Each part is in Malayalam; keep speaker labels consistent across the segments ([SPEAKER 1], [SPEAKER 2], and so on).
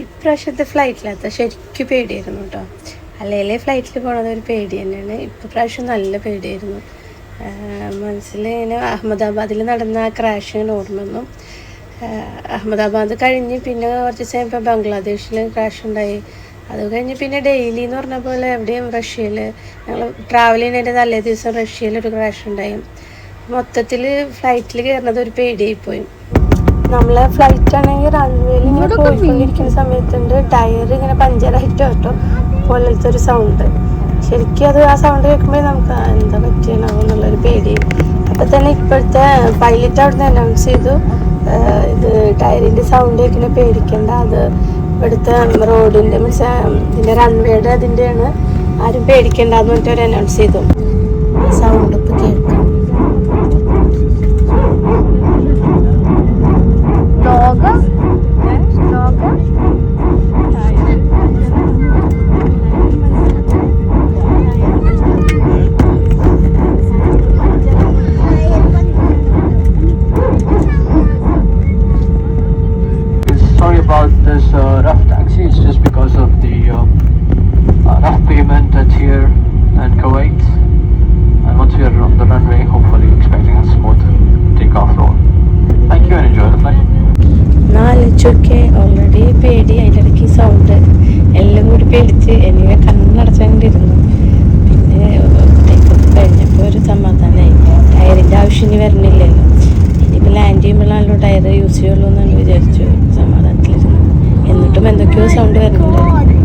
[SPEAKER 1] ഇപ്രാവശ്യത്തെ ഫ്ലൈറ്റിലത്തെ ശരിക്കും പേടിയായിരുന്നു കേട്ടോ. അല്ലെങ്കിൽ ഫ്ലൈറ്റിൽ പോണത് ഒരു പേടി തന്നെയാണ്. ഇപ്പോൾ പ്രാവശ്യം നല്ല പേടിയായിരുന്നു. മനസ്സിൽ ഇങ്ങനെ അഹമ്മദാബാദിൽ നടന്ന ആ ക്രാഷ് ഇങ്ങനെ ഓർമ്മ വന്നു. അഹമ്മദാബാദ് കഴിഞ്ഞ് പിന്നെ കുറച്ച് ദിവസം ഇപ്പോൾ ബംഗ്ലാദേശിൽ ക്രാഷ് ഉണ്ടായി. അത് കഴിഞ്ഞ് പിന്നെ ഡെയിലി എന്ന് പറഞ്ഞ പോലെ എവിടെയും റഷ്യയിൽ ഞങ്ങൾ ട്രാവൽ ചെയ്യുന്നതിൻ്റെ തലേ ദിവസം റഷ്യയിലൊരു ക്രാഷ് ഉണ്ടായി. മൊത്തത്തിൽ ഫ്ലൈറ്റിൽ കയറുന്നത് ഒരു പേടിയായിപ്പോയി. നമ്മളെ ഫ്ലൈറ്റ് ആണെങ്കിൽ റൺവേയിൽ ഇങ്ങനെ പോയിക്കൊണ്ടിരിക്കുന്ന സമയത്തുണ്ട് ടയർ ഇങ്ങനെ പഞ്ചറായിട്ട് കേട്ടോ പോലത്തെ ഒരു സൗണ്ട്. ശരിക്കും അത് ആ സൗണ്ട് കേൾക്കുമ്പോൾ നമുക്ക് എന്താ പറ്റിയണോ എന്നുള്ളൊരു പേടി. അപ്പം തന്നെ ഇപ്പോഴത്തെ പൈലറ്റ് അവിടെ നിന്ന് അനൗൺസ് ചെയ്തു, ഇത് ടയറിൻ്റെ സൗണ്ട് കേൾക്കുന്ന പേടിക്കേണ്ട, അത് ഇവിടുത്തെ റോഡിൻ്റെ മീൻസ് ഇതിൻ്റെ റൺവേയുടെ അതിൻ്റെയാണ്, ആരും പേടിക്കേണ്ടെന്ന് പറഞ്ഞിട്ട് അവർ അനൗൺസ് ചെയ്തു. സൗണ്ട് ഇപ്പോൾ കേൾക്കാം.
[SPEAKER 2] Sorry about this rough taxi. It's just because of the rough pavement that's here in Kuwait. And once we are on the runway, hopefully expecting a smooth takeoff roll. Thank you and enjoy the flight.
[SPEAKER 1] നാലിച്ചൊക്കെ ഓൾറെഡി പേടി, അതിൻ്റെ ഇടയ്ക്ക് സൗണ്ട് എല്ലാം കൂടി പേടിച്ച് എനിക്ക് കണ്ണടച്ചുകൊണ്ടിരുന്നു. പിന്നെ ടേക്കൊക്കെ കഴിഞ്ഞപ്പോൾ ഒരു സമാധാനമായി. ടയറിൻ്റെ ആവശ്യം ഇനി വരണില്ലല്ലോ, ഇനിയിപ്പോൾ ലാൻഡ് ചെയ്യുമ്പോഴാണല്ലോ ടയർ യൂസ് ചെയ്യുള്ളൂ എന്നാണ് വിചാരിച്ചു സമാധാനത്തിലിരുന്നു. എന്നിട്ടും എന്തൊക്കെയോ സൗണ്ട് വരുന്നുണ്ടായിരുന്നു.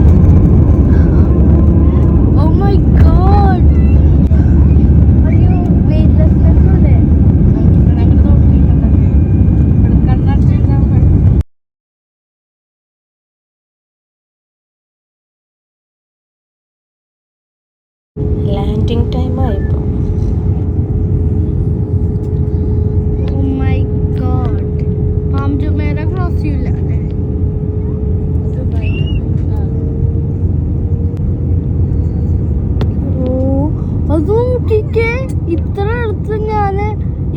[SPEAKER 1] ലാൻഡിങ് ടൈം ആയപ്പോൾ
[SPEAKER 3] ഇത്ര അടുത്ത് ഞാന്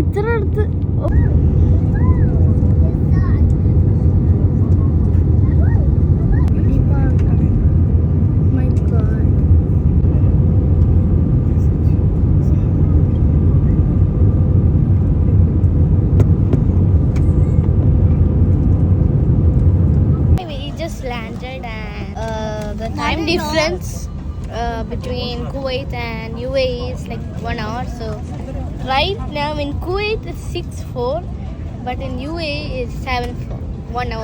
[SPEAKER 3] ഇത്ര അടുത്ത് landed and the time difference between Kuwait and UAE is like 1 hour. So right now in Kuwait it's 6:04, but in UAE it's 7:04. 1 hour.